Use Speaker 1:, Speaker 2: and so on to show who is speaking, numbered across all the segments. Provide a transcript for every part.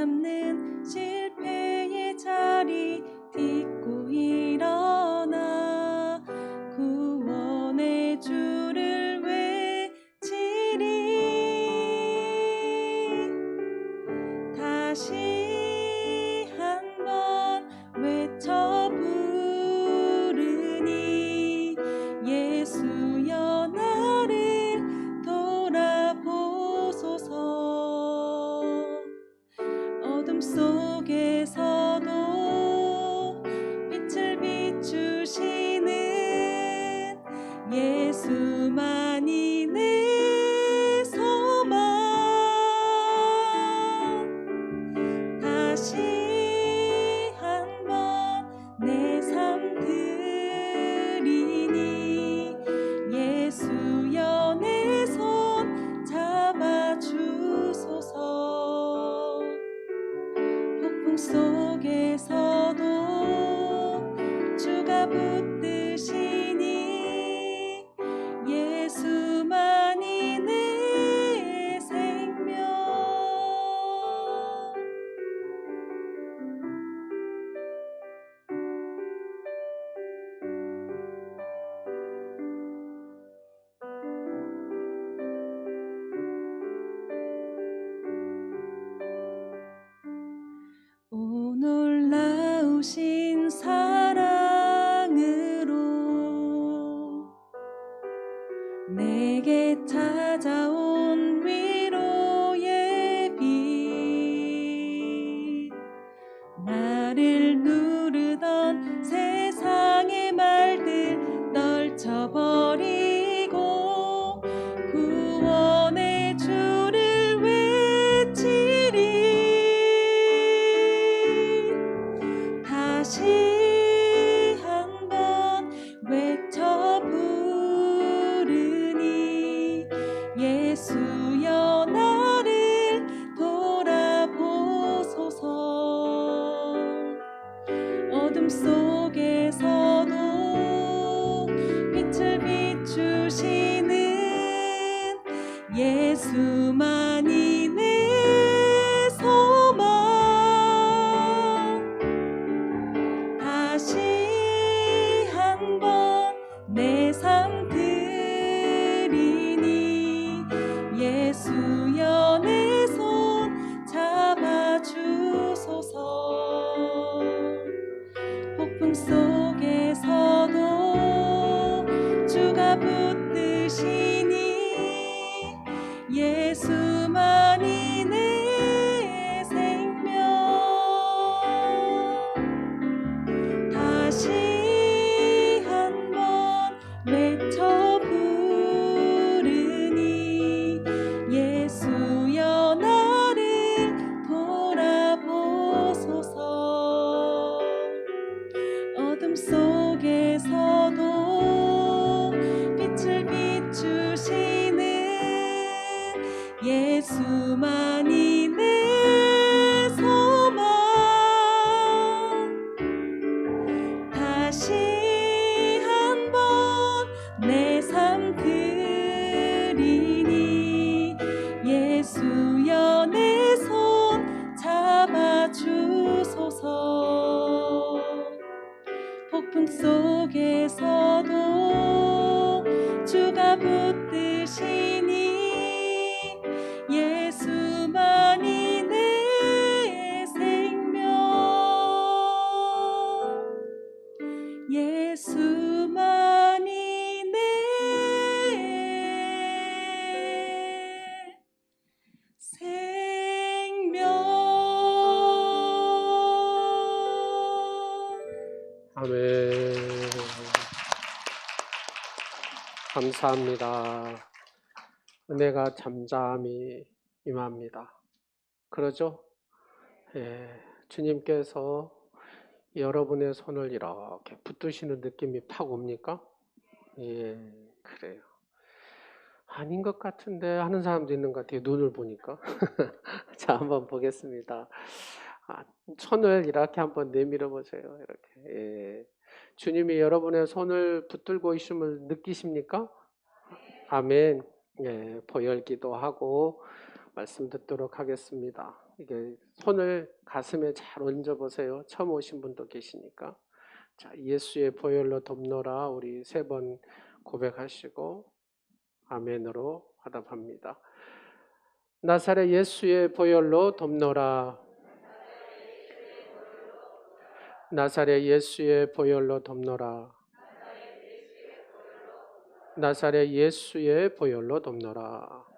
Speaker 1: 삼는 실패의 자리 딛고 일어나 구원의 주를 외치리. 다시 한번 외쳐 부르니 예수여 나를 돌아보소서. 어둠 속에서도 빛을 비추시는 예수만이 내 소망. 다시 한번 내 삶 드리니 예수여 내 손 잡아주소서. 폭풍 속에서도 주가 붙드시니 예수만이 내 생명. 오 놀라우신 사랑으로 내게 찾아온 위로의 빛. 나를 누르던 세상의 말들 떨쳐버리고 구원의 주를 외치리. 다시 한번 외쳐 부르니 예수여 나를 돌아보소서. 어둠 속에서도 빛을 비추시는 예수만이 내 소망. 다시 한번 내 삶 드리니 예수여 내 손 잡아주소서. 폭풍 속에서도 주가 붙드시니 예수만이 내 생명. 다시 한번 외쳐 부르니 예수여 나를 돌아보소서. 어둠 속에서도 빛을 비추시는 예수만이 내 소망. 다시 한번 내 삶 드리니 예수여 내 손 잡아주소서. 폭풍 속에서도 주가 붙드시니 예수만이 내 생명. 예수만이 내 생명.
Speaker 2: 아멘. 감사합니다. 은혜가 잠잠히 임합니다. 그러죠? 예, 주님께서 여러분의 손을 이렇게 붙드시는 느낌이 팍 옵니까? 예, 그래요. 아닌 것 같은데 하는 사람도 있는 것 같아요. 눈을 보니까. 자, 한번 보겠습니다. 손을 이렇게 한번 내밀어 보세요. 이렇게. 예. 주님이 여러분의 손을 붙들고 있음을 느끼십니까? 아멘. 예, 보혈기도 하고 말씀 듣도록 하겠습니다. 이게 손을 가슴에 잘 얹어 보세요. 처음 오신 분도 계시니까. 자, 예수의 보혈로 덮노라 우리 3번 고백하시고 아멘으로 화답합니다. 나사렛 예수의 보혈로 덮노라. 나사렛 예수의 보혈로 덮노라. 나사렛 예수의 보혈로 덮노라.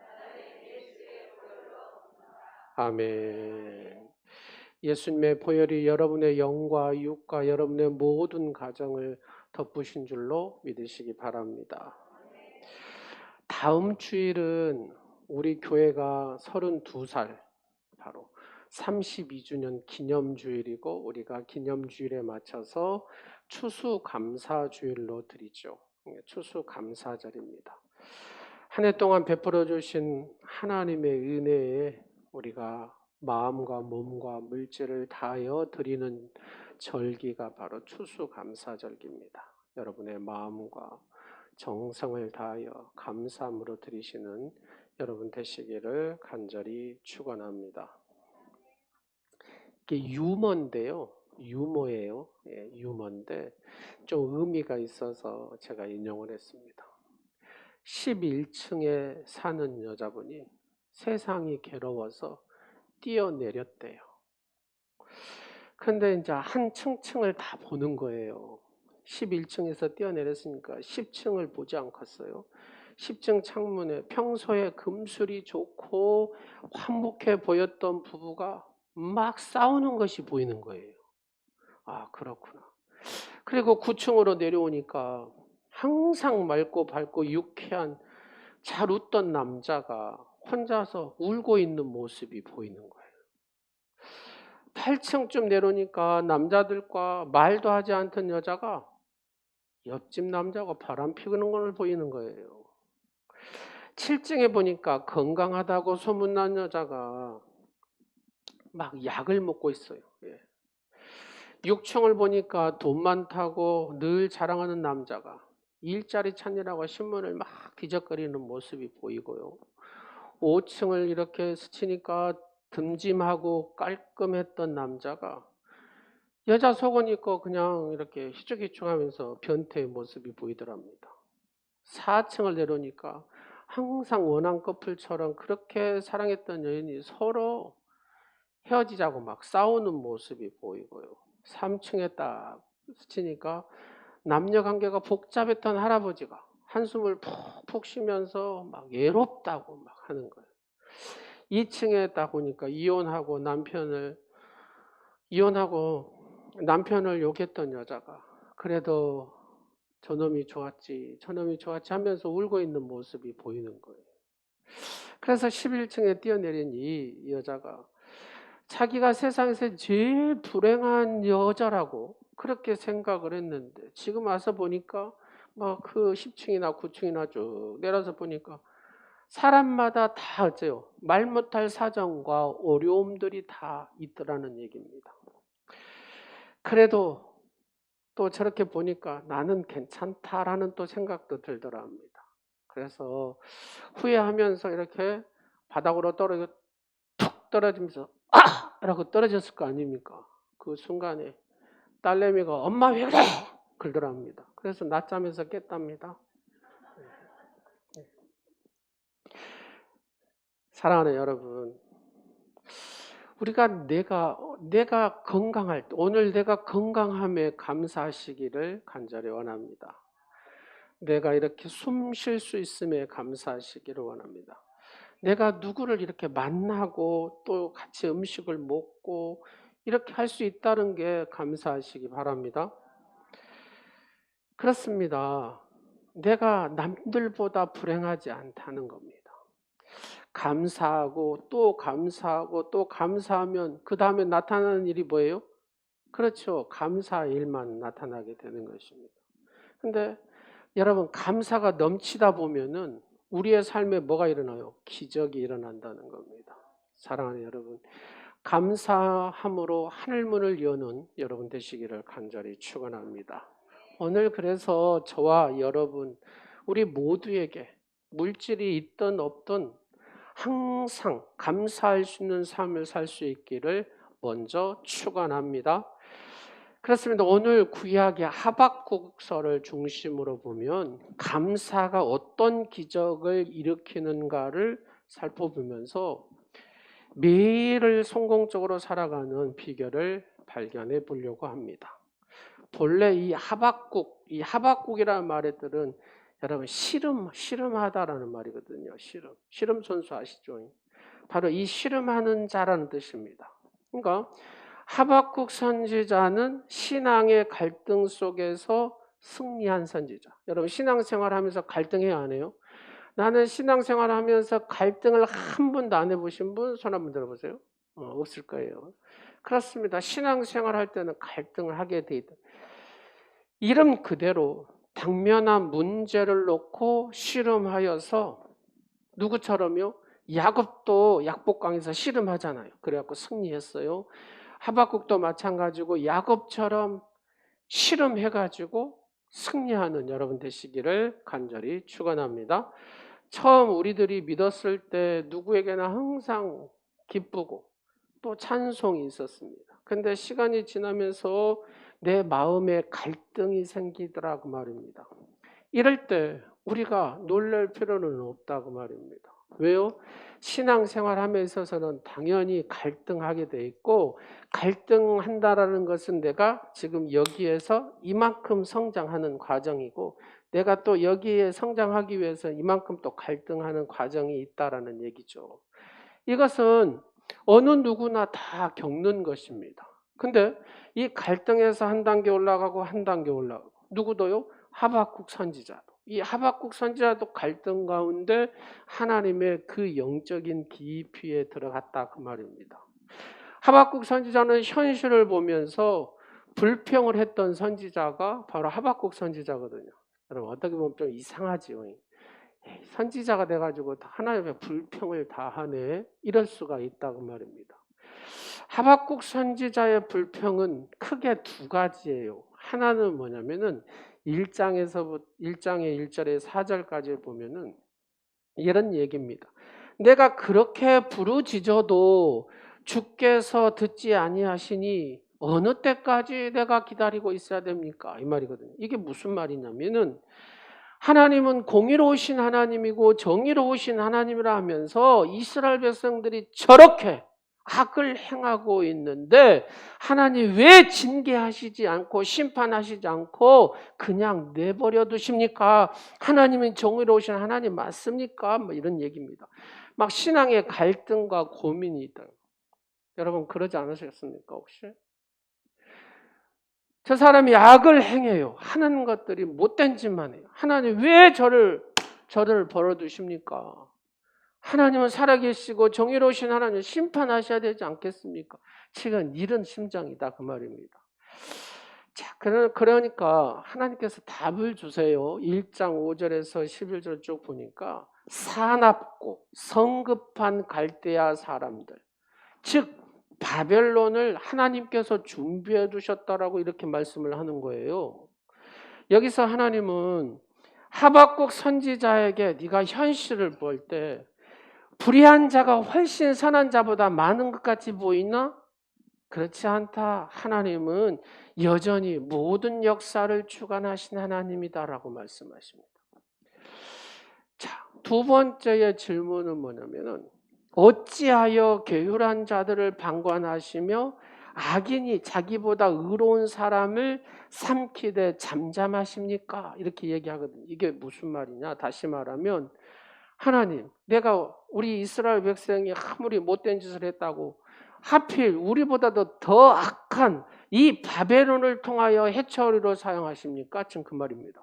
Speaker 2: 아멘. 예수님의 보혈이 여러분의 영과 육과 여러분의 모든 가정을 덮으신 줄로 믿으시기 바랍니다. 다음 주일은 우리 교회가 32살 바로 32주년 기념주일이고 우리가 기념주일에 맞춰서 추수감사주일로 드리죠. 추수감사절입니다. 한 해 동안 베풀어 주신 하나님의 은혜에 우리가 마음과 몸과 물질을 다하여 드리는 절기가 바로 추수감사절기입니다. 여러분의 마음과 정성을 다하여 감사함으로 드리시는 여러분 되시기를 간절히 축원합니다. 이게 유머인데요. 유머예요. 예, 유머인데 좀 의미가 있어서 제가 인용을 했습니다. 11층에 사는 여자분이 세상이 괴로워서 뛰어내렸대요. 근데 이제 한 층층을 다 보는 거예요. 11층에서 뛰어내렸으니까 10층을 보지 않겠어요. 10층 창문에 평소에 금술이 좋고 화목해 보였던 부부가 막 싸우는 것이 보이는 거예요. 아, 그렇구나. 그리고 9층으로 내려오니까 항상 맑고 밝고 유쾌한 잘 웃던 남자가 혼자서 울고 있는 모습이 보이는 거예요. 8층쯤 내려오니까 남자들과 말도 하지 않던 여자가 옆집 남자가 바람 피우는 걸 보이는 거예요. 7층에 보니까 건강하다고 소문난 여자가 막 약을 먹고 있어요. 6층을 보니까 돈 많다고 늘 자랑하는 남자가 일자리 찾느라고 신문을 막 뒤적거리는 모습이 보이고요. 5층을 이렇게 스치니까 듬짐하고 깔끔했던 남자가 여자 속옷 입고 그냥 이렇게 휘죽휘죽하면서 변태의 모습이 보이더랍니다. 4층을 내려오니까 항상 원한 커플처럼 그렇게 사랑했던 여인이 서로 헤어지자고 막 싸우는 모습이 보이고요. 3층에 딱 스치니까 남녀 관계가 복잡했던 할아버지가 한숨을 푹푹 쉬면서 막 외롭다고 막 하는 거예요. 2층에 딱 보니까 이혼하고 남편을 욕했던 여자가 그래도 저놈이 좋았지 하면서 울고 있는 모습이 보이는 거예요. 그래서 11층에 뛰어내린 이 여자가 자기가 세상에서 제일 불행한 여자라고 그렇게 생각을 했는데 지금 와서 보니까 뭐 그 10층이나 9층이나 쭉 내려서 보니까 사람마다 다 어째요? 말 못할 사정과 어려움들이 다 있더라는 얘기입니다. 그래도 또 저렇게 보니까 나는 괜찮다라는 또 생각도 들더라 합니다. 그래서 후회하면서 이렇게 바닥으로 툭 떨어지면서 아! 라고 떨어졌을 거 아닙니까? 그 순간에 딸내미가 엄마 왜 그래? 그러더라 합니다. 그래서 낮잠에서 깼답니다. 사랑하는 여러분, 우리가 내가 건강할 때, 오늘 내가 건강함에 감사하시기를 간절히 원합니다. 내가 이렇게 숨 쉴 수 있음에 감사하시기를 원합니다. 내가 누구를 이렇게 만나고 또 같이 음식을 먹고 이렇게 할 수 있다는 게 감사하시기 바랍니다. 그렇습니다. 내가 남들보다 불행하지 않다는 겁니다. 감사하고 또 감사하고 또 감사하면 그 다음에 나타나는 일이 뭐예요? 그렇죠. 감사 일만 나타나게 되는 것입니다. 근데 여러분 감사가 넘치다 보면은 우리의 삶에 뭐가 일어나요? 기적이 일어난다는 겁니다. 사랑하는 여러분, 감사함으로 하늘문을 여는 여러분 되시기를 간절히 축원합니다. 오늘 그래서 저와 여러분 우리 모두에게 물질이 있든 없든 항상 감사할 수 있는 삶을 살 수 있기를 먼저 축원합니다. 그렇습니다. 오늘 구약의 하박국서를 중심으로 보면 감사가 어떤 기적을 일으키는가를 살펴보면서 매일을 성공적으로 살아가는 비결을 발견해 보려고 합니다. 본래 이 하박국이라는 말의 뜻은 여러분 씨름하다라는 말이거든요. 씨름 선수 아시죠? 바로 이 씨름하는 자라는 뜻입니다. 그러니까 하박국 선지자는 신앙의 갈등 속에서 승리한 선지자. 여러분 신앙생활하면서 갈등해야 안 해요? 나는 신앙생활하면서 갈등을 한 번도 안 해보신 분 손 한번 들어보세요. 없을 거예요. 그렇습니다. 신앙생활할 때는 갈등을 하게 돼 있다. 이름 그대로 당면한 문제를 놓고 씨름하여서 누구처럼요? 야곱도 약복강에서 씨름하잖아요. 그래갖고 승리했어요. 하박국도 마찬가지고 야곱처럼 씨름해가지고 승리하는 여러분 되시기를 간절히 축원합니다. 처음 우리들이 믿었을 때 누구에게나 항상 기쁘고 또 찬송이 있었습니다. 근데 시간이 지나면서 내 마음에 갈등이 생기더라고 말입니다. 이럴 때 우리가 놀랄 필요는 없다고 말입니다. 왜요? 신앙생활함에 있어서는 당연히 갈등하게 돼 있고 갈등한다라는 것은 내가 지금 여기에서 이만큼 성장하는 과정이고 내가 또 여기에 성장하기 위해서 이만큼 또 갈등하는 과정이 있다라는 얘기죠. 이것은 어느 누구나 다 겪는 것입니다. 근데 이 갈등에서 한 단계 올라가고 한 단계 올라가고 누구도요? 하박국 선지자도. 이 하박국 선지자도 갈등 가운데 하나님의 그 영적인 깊이에 들어갔다 그 말입니다. 하박국 선지자는 현실을 보면서 불평을 했던 선지자가 바로 하박국 선지자거든요. 여러분 어떻게 보면 좀 이상하지요. 선지자가 돼가지고 하나님의 불평을 다 하네 이럴 수가 있다고 말입니다. 하박국 선지자의 불평은 크게 두 가지예요. 하나는 뭐냐면은 1장의 1절에 4절까지 보면은 이런 얘기입니다. 내가 그렇게 부르짖어도 주께서 듣지 아니하시니 어느 때까지 내가 기다리고 있어야 됩니까? 이 말이거든요. 이게 무슨 말이냐면은 하나님은 공의로우신 하나님이고 정의로우신 하나님이라 하면서 이스라엘 백성들이 저렇게 악을 행하고 있는데 하나님 왜 징계하시지 않고 심판하시지 않고 그냥 내버려 두십니까? 하나님은 정의로우신 하나님 맞습니까? 뭐 이런 얘기입니다. 막 신앙의 갈등과 고민이 있다. 여러분 그러지 않으셨습니까 혹시? 저 사람이 악을 행해요. 하는 것들이 못된 짓만 해요. 하나님 왜 저를 벌어두십니까? 하나님은 살아계시고 정의로우신 하나님 심판하셔야 되지 않겠습니까? 지금 이런 심정이다 그 말입니다. 자, 그러니까 하나님께서 답을 주세요. 1장 5절에서 11절 쭉 보니까 사납고 성급한 갈대아 사람들, 즉 바벨론을 하나님께서 준비해 두셨다라고 이렇게 말씀을 하는 거예요. 여기서 하나님은 하박국 선지자에게 네가 현실을 볼 때 불의한 자가 훨씬 선한 자보다 많은 것 같이 보이나? 그렇지 않다. 하나님은 여전히 모든 역사를 주관하신 하나님이다라고 말씀하십니다. 자, 두 번째의 질문은 뭐냐면은 어찌하여 게으른 자들을 방관하시며 악인이 자기보다 의로운 사람을 삼키되 잠잠하십니까? 이렇게 얘기하거든요. 이게 무슨 말이냐? 다시 말하면 하나님, 내가 우리 이스라엘 백성이 아무리 못된 짓을 했다고 하필 우리보다도 더 악한 이 바벨론을 통하여 해처리로 사용하십니까? 지금 그 말입니다.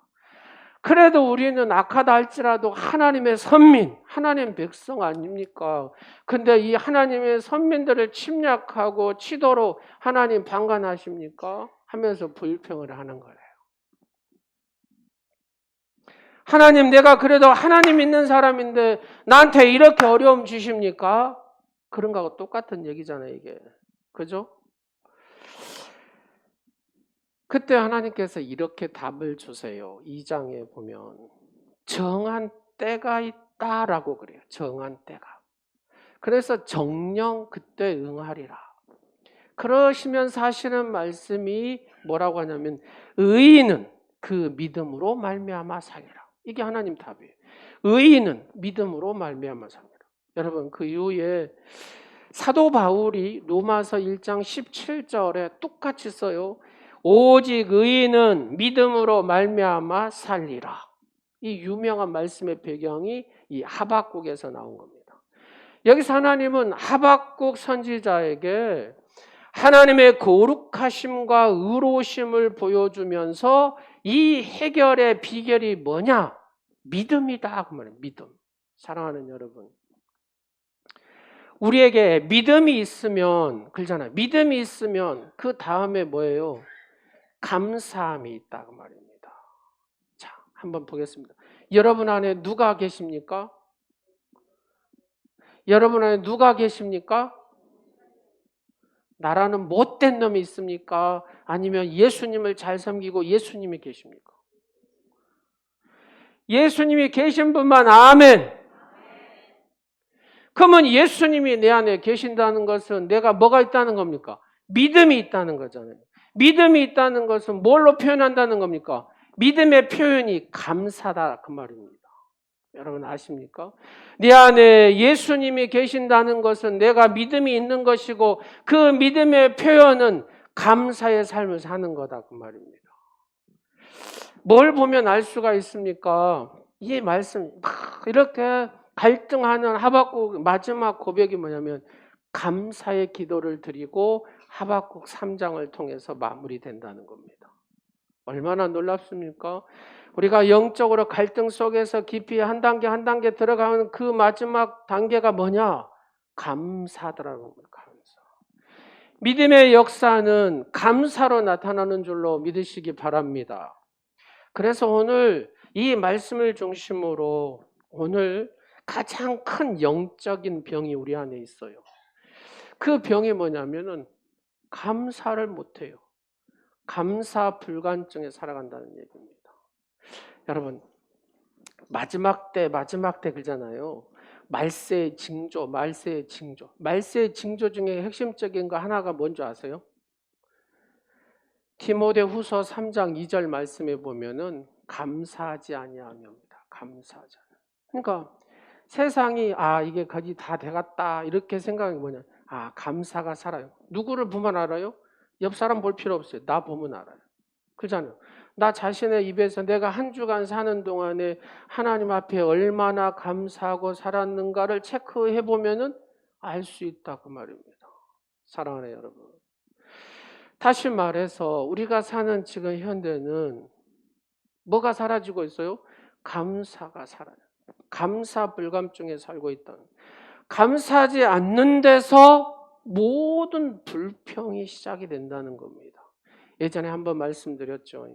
Speaker 2: 그래도 우리는 악하다 할지라도 하나님의 선민, 하나님 백성 아닙니까? 근데 이 하나님의 선민들을 침략하고 치도록 하나님 방관하십니까? 하면서 불평을 하는 거예요. 하나님, 내가 그래도 하나님 믿는 사람인데 나한테 이렇게 어려움 주십니까? 그런 거하고 똑같은 얘기잖아요, 이게. 그죠? 그때 하나님께서 이렇게 답을 주세요. 2장에 보면 정한 때가 있다라고 그래요. 정한 때가. 그래서 정령 그때 응하리라. 그러시면서 하시는 말씀이 뭐라고 하냐면 의인은 그 믿음으로 말미암아 살리라. 이게 하나님 답이에요. 의인은 믿음으로 말미암아 살리라. 여러분 그 이후에 사도 바울이 로마서 1장 17절에 똑같이 써요. 오직 의인은 믿음으로 말미암아 살리라. 이 유명한 말씀의 배경이 이 하박국에서 나온 겁니다. 여기서 하나님은 하박국 선지자에게 하나님의 거룩하심과 의로우심을 보여주면서 이 해결의 비결이 뭐냐? 믿음이다. 그 말이에요. 믿음. 사랑하는 여러분. 우리에게 믿음이 있으면, 그러잖아요. 믿음이 있으면 그 다음에 뭐예요? 감사함이 있다. 그 말입니다. 자, 한번 보겠습니다. 여러분 안에 누가 계십니까? 여러분 안에 누가 계십니까? 나라는 못된 놈이 있습니까? 아니면 예수님을 잘 섬기고 예수님이 계십니까? 예수님이 계신 분만 아멘. 그러면 예수님이 내 안에 계신다는 것은 내가 뭐가 있다는 겁니까? 믿음이 있다는 거잖아요. 믿음이 있다는 것은 뭘로 표현한다는 겁니까? 믿음의 표현이 감사다 그 말입니다. 여러분 아십니까? 내 안에 예수님이 계신다는 것은 내가 믿음이 있는 것이고 그 믿음의 표현은 감사의 삶을 사는 거다 그 말입니다. 뭘 보면 알 수가 있습니까? 이 말씀 이렇게 갈등하는 하박국 마지막 고백이 뭐냐면 감사의 기도를 드리고 하박국 3장을 통해서 마무리된다는 겁니다. 얼마나 놀랍습니까? 우리가 영적으로 갈등 속에서 깊이 한 단계 한 단계 들어가는 그 마지막 단계가 뭐냐? 감사더라는 거예요. 감사. 믿음의 역사는 감사로 나타나는 줄로 믿으시기 바랍니다. 그래서 오늘 이 말씀을 중심으로 오늘 가장 큰 영적인 병이 우리 안에 있어요. 그 병이 뭐냐면은 감사를 못해요. 감사 불감증에 살아간다는 얘기입니다. 여러분 마지막 때 그러잖아요. 말세의 징조. 말세의 징조 중에 핵심적인 거 하나가 뭔지 아세요? 디모데후서 3장 2절 말씀에 보면은 감사하지 아니하며입니다. 감사하지 않아. 그러니까 세상이 이게 거의 다 돼갔다 이렇게 생각이 뭐냐? 감사가 살아요. 누구를 보면 알아요? 옆 사람 볼 필요 없어요. 나 보면 알아요. 그렇잖아요. 나 자신의 입에서 내가 한 주간 사는 동안에 하나님 앞에 얼마나 감사하고 살았는가를 체크해 보면은 알 수 있다 그 말입니다. 사랑하는 여러분. 다시 말해서 우리가 사는 지금 현대는 뭐가 사라지고 있어요? 감사가 사라져요. 감사 불감증에 살고 있다. 감사하지 않는 데서 모든 불평이 시작이 된다는 겁니다. 예전에 한번 말씀드렸죠.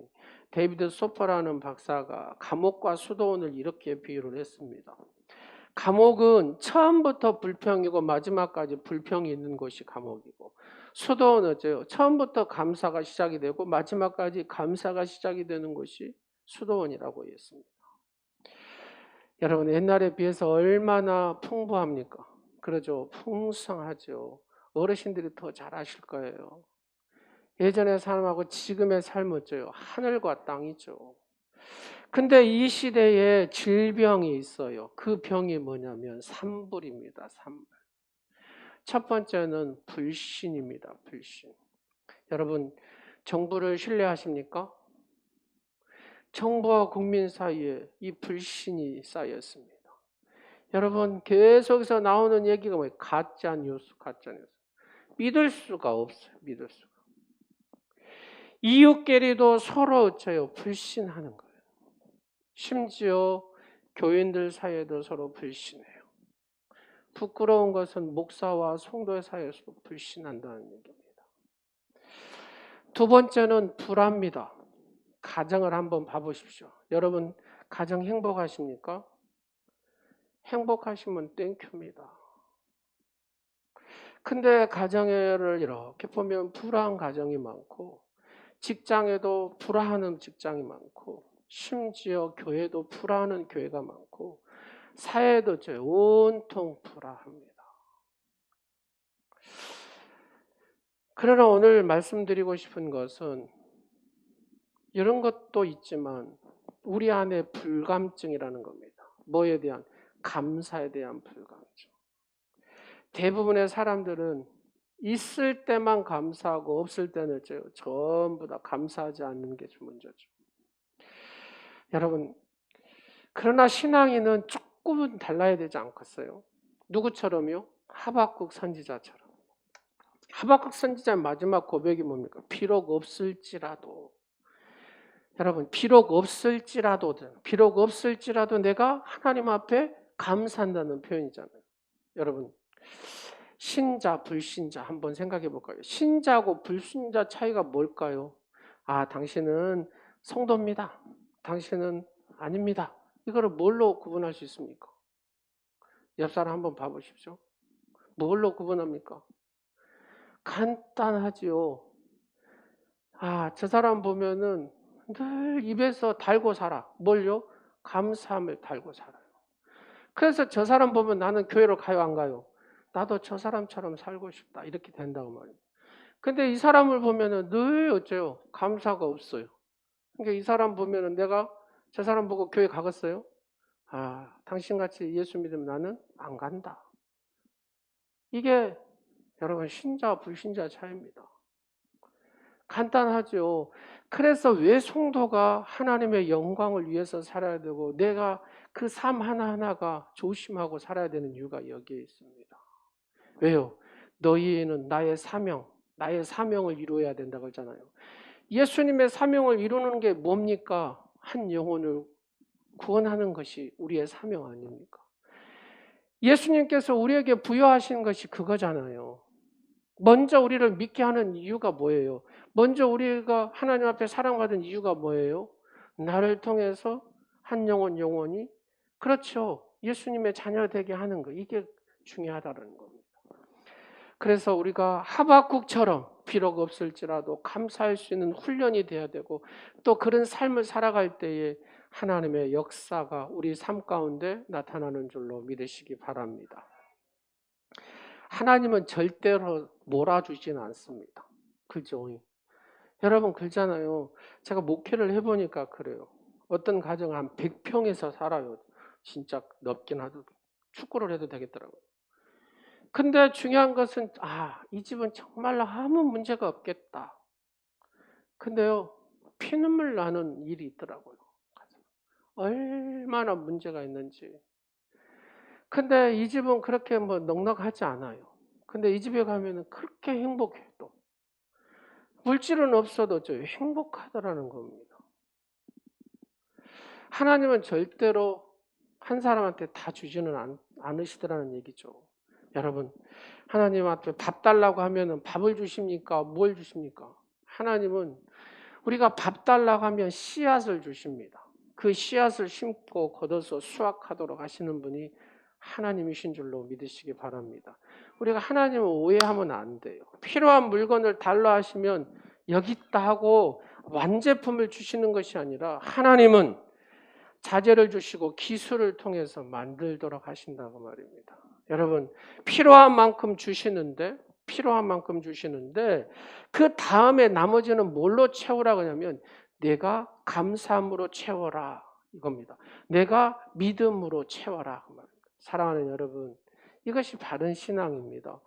Speaker 2: 데이비드 소퍼라는 박사가 감옥과 수도원을 이렇게 비유를 했습니다. 감옥은 처음부터 불평이고 마지막까지 불평이 있는 것이 감옥이고, 수도원은 어째요? 처음부터 감사가 시작이 되고 마지막까지 감사가 시작이 되는 것이 수도원이라고 했습니다. 여러분 옛날에 비해서 얼마나 풍부합니까? 그러죠. 풍성하죠. 어르신들이 더 잘 아실 거예요. 예전의 삶하고 지금의 삶은 어째요? 하늘과 땅이죠. 근데 이 시대에 질병이 있어요. 그 병이 뭐냐면 산불입니다. 산불. 첫 번째는 불신입니다. 불신. 여러분 정부를 신뢰하십니까? 정부와 국민 사이에 이 불신이 쌓였습니다. 여러분 계속해서 나오는 얘기가 뭐예요? 가짜 뉴스. 믿을 수가 없어요. 믿을 수가. 이웃끼리도 서로 어째요? 불신하는 거예요. 심지어 교인들 사이에도 서로 불신해요. 부끄러운 것은 목사와 성도 사이에서도 불신한다는 얘기입니다. 두 번째는 불합니다. 가정을 한번 봐보십시오. 여러분 가정 행복하십니까? 행복하시면 땡큐입니다. 근데 가정을 이렇게 보면 불화한 가정이 많고 직장에도 불화하는 직장이 많고 심지어 교회도 불화하는 교회가 많고 사회도 온통 불화합니다. 그러나 오늘 말씀드리고 싶은 것은 이런 것도 있지만 우리 안에 불감증이라는 겁니다. 뭐에 대한? 감사에 대한 불감증. 대부분의 사람들은 있을 때만 감사하고 없을 때는 전부 다 감사하지 않는 게 문제죠. 여러분, 그러나 신앙인은 조금은 달라야 되지 않겠어요? 누구처럼요? 하박국 선지자처럼. 하박국 선지자의 마지막 고백이 뭡니까? 비록 없을지라도. 여러분, 비록 없을지라도 내가 하나님 앞에 감사한다는 표현이잖아요. 여러분, 신자, 불신자 한번 생각해 볼까요? 신자하고 불신자 차이가 뭘까요? 아, 당신은 성도입니다. 당신은 아닙니다. 이거를 뭘로 구분할 수 있습니까? 옆 사람 한번 봐보십시오. 뭘로 구분합니까? 간단하지요. 아, 저 사람 보면은 늘 입에서 달고 살아. 뭘요? 감사함을 달고 살아요. 그래서 저 사람 보면 나는 교회로 가요, 안 가요? 나도 저 사람처럼 살고 싶다. 이렇게 된다고 말이에요. 근데 이 사람을 보면은 늘 어째요? 감사가 없어요. 그러니까 이 사람 보면은 내가 저 사람 보고 교회 가겠어요? 아, 당신같이 예수 믿으면 나는 안 간다. 이게 여러분 신자 불신자 차이입니다. 간단하죠. 그래서 왜 성도가 하나님의 영광을 위해서 살아야 되고 내가 그 삶 하나하나가 조심하고 살아야 되는 이유가 여기에 있습니다. 왜요? 너희는 나의 사명을 이루어야 된다고 했잖아요. 예수님의 사명을 이루는 게 뭡니까? 한 영혼을 구원하는 것이 우리의 사명 아닙니까? 예수님께서 우리에게 부여하신 것이 그거잖아요. 먼저 우리를 믿게 하는 이유가 뭐예요? 먼저 우리가 하나님 앞에 사랑받은 이유가 뭐예요? 나를 통해서 한 영혼이 그렇죠. 예수님의 자녀 되게 하는 거. 이게 중요하다는 겁니다. 그래서 우리가 하박국처럼 비록 없을지라도 감사할 수 있는 훈련이 돼야 되고 또 그런 삶을 살아갈 때에 하나님의 역사가 우리 삶 가운데 나타나는 줄로 믿으시기 바랍니다. 하나님은 절대로 몰아주지는 않습니다. 그죠? 여러분 그렇잖아요. 제가 목회를 해보니까 그래요. 어떤 가정 한 100평에서 살아요. 진짜 넓긴 하도 축구를 해도 되겠더라고요. 근데 중요한 것은 이 집은 정말로 아무 문제가 없겠다. 근데요. 피눈물 나는 일이 있더라고요. 얼마나 문제가 있는지. 근데 이 집은 그렇게 넉넉하지 않아요. 근데 이 집에 가면은 그렇게 행복해 또. 물질은 없어도 행복하더라는 겁니다. 하나님은 절대로 한 사람한테 다 주지는 않으시더라는 얘기죠. 여러분, 하나님한테 밥 달라고 하면은 밥을 주십니까? 뭘 주십니까? 하나님은 우리가 밥 달라고 하면 씨앗을 주십니다. 그 씨앗을 심고 걷어서 수확하도록 하시는 분이 하나님이신 줄로 믿으시기 바랍니다. 우리가 하나님을 오해하면 안 돼요. 필요한 물건을 달라 하시면 여기 있다 하고 완제품을 주시는 것이 아니라 하나님은 자재를 주시고 기술을 통해서 만들도록 하신다고 말입니다. 여러분 필요한 만큼 주시는데 그 다음에 나머지는 뭘로 채우라고 하냐면 내가 감사함으로 채워라 이겁니다. 내가 믿음으로 채워라. 사랑하는 여러분 이것이 바른 신앙입니다.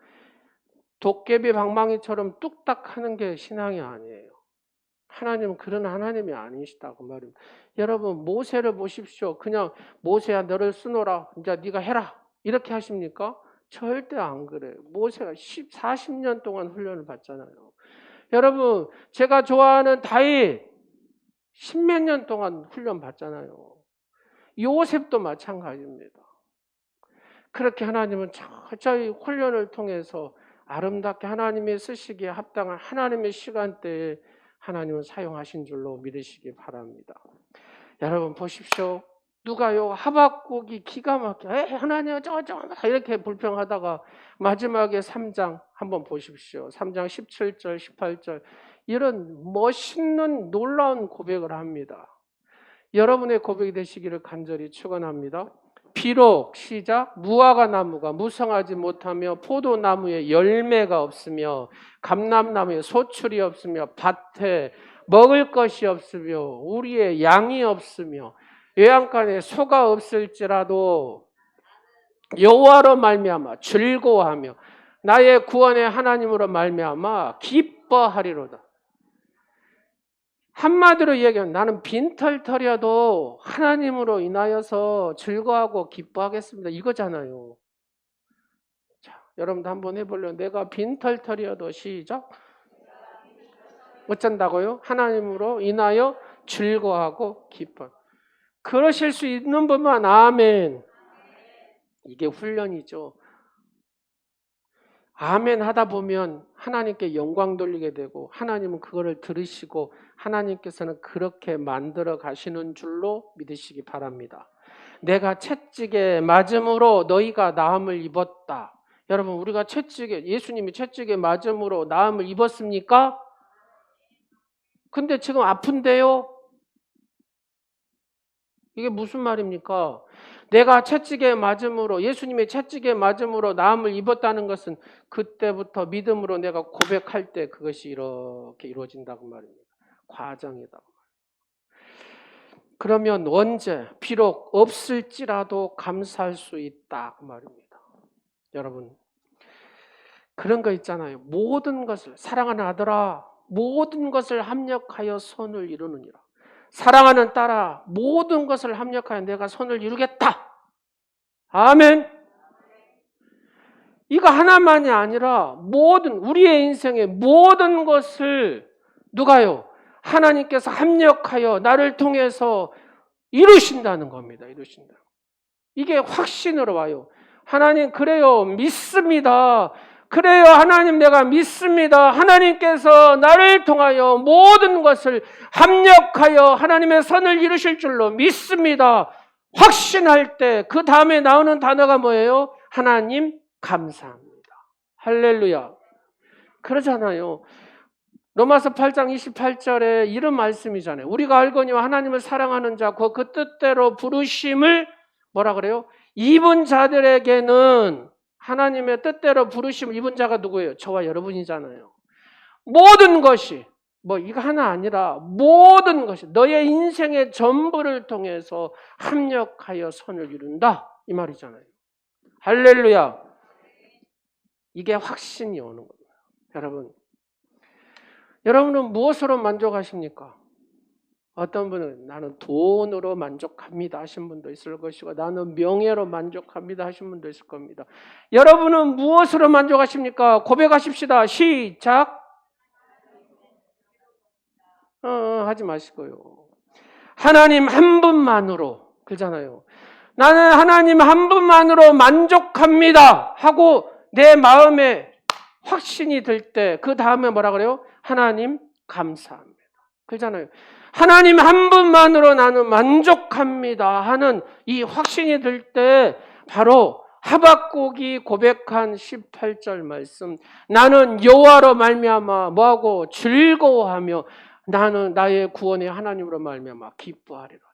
Speaker 2: 도깨비 방망이처럼 뚝딱 하는 게 신앙이 아니에요. 하나님은 그런 하나님이 아니시다고 말입니다. 여러분 모세를 보십시오. 그냥 모세야 너를 쓰노라. 이제 네가 해라. 이렇게 하십니까? 절대 안 그래요. 모세가 40년 동안 훈련을 받잖아요. 여러분 제가 좋아하는 다윗 10몇 년 동안 훈련 받잖아요. 요셉도 마찬가지입니다. 그렇게 하나님은 철저히 훈련을 통해서 아름답게 하나님의 쓰시기에 합당한 하나님의 시간대에 하나님은 사용하신 줄로 믿으시기 바랍니다. 여러분 보십시오. 누가요 하박국이 기가 막혀 하나님 저 이렇게 불평하다가 마지막에 3장 한번 보십시오. 3장 17절 18절 이런 멋있는 놀라운 고백을 합니다. 여러분의 고백이 되시기를 간절히 축원합니다. 비록 시작 무화과 나무가 무성하지 못하며 포도나무에 열매가 없으며 감람나무에 소출이 없으며 밭에 먹을 것이 없으며 우리의 양이 없으며 외양간에 소가 없을지라도 여호와로 말미암아 즐거워하며 나의 구원의 하나님으로 말미암아 기뻐하리로다. 한마디로 얘기하면 나는 빈털터려도 하나님으로 인하여서 즐거워하고 기뻐하겠습니다. 이거잖아요. 자, 여러분도 한번 해보려면 내가 빈털터려도 시작. 어쩐다고요? 하나님으로 인하여 즐거워하고 기뻐. 그러실 수 있는 분만 아멘. 이게 훈련이죠. 아멘 하다 보면 하나님께 영광 돌리게 되고 하나님은 그거를 들으시고 하나님께서는 그렇게 만들어 가시는 줄로 믿으시기 바랍니다. 내가 채찍에 맞음으로 너희가 나음을 입었다. 여러분 우리가 예수님이 채찍에 맞음으로 나음을 입었습니까? 근데 지금 아픈데요? 이게 무슨 말입니까? 내가 채찍에 맞음으로 예수님의 채찍에 맞음으로 나음을 입었다는 것은 그때부터 믿음으로 내가 고백할 때 그것이 이렇게 이루어진다고 말입니다. 과정이다. 그러면 언제 비록 없을지라도 감사할 수 있다 그 말입니다. 여러분 그런 거 있잖아요. 모든 것을 사랑하는 아들아 모든 것을 합력하여 선을 이루느니라. 사랑하는 딸아 모든 것을 합력하여 내가 선을 이루겠다. 아멘. 이거 하나만이 아니라 우리의 인생의 모든 것을 누가요? 하나님께서 합력하여 나를 통해서 이루신다는 겁니다. 이루신다. 이게 확신으로 와요. 하나님 그래요. 믿습니다. 그래요. 하나님 내가 믿습니다. 하나님께서 나를 통하여 모든 것을 합력하여 하나님의 선을 이루실 줄로 믿습니다. 확신할 때 그 다음에 나오는 단어가 뭐예요? 하나님 감사합니다. 할렐루야. 그러잖아요. 로마서 8장 28절에 이런 말씀이잖아요. 우리가 알거니와 하나님을 사랑하는 자 그 뜻대로 부르심을 뭐라 그래요? 입은 자들에게는 하나님의 뜻대로 부르심을 입은 자가 누구예요? 저와 여러분이잖아요. 모든 것이 이거 하나 아니라 모든 것이 너의 인생의 전부를 통해서 합력하여 선을 이룬다 이 말이잖아요. 할렐루야. 이게 확신이 오는 겁니다. 여러분은 무엇으로 만족하십니까? 어떤 분은 나는 돈으로 만족합니다 하신 분도 있을 것이고 나는 명예로 만족합니다 하신 분도 있을 겁니다. 여러분은 무엇으로 만족하십니까? 고백하십시다. 시작. 하지 마시고요. 하나님 한 분만으로 그러잖아요. 나는 하나님 한 분만으로 만족합니다 하고 내 마음에 확신이 들 때 그 다음에 뭐라 그래요? 하나님 감사합니다. 그러잖아요. 하나님 한 분만으로 나는 만족합니다 하는 이 확신이 들 때 바로 하박국이 고백한 18절 말씀 나는 여호와로 말미암아 뭐하고 즐거워하며 나는 나의 구원의 하나님으로 말미암아 기뻐하리로다.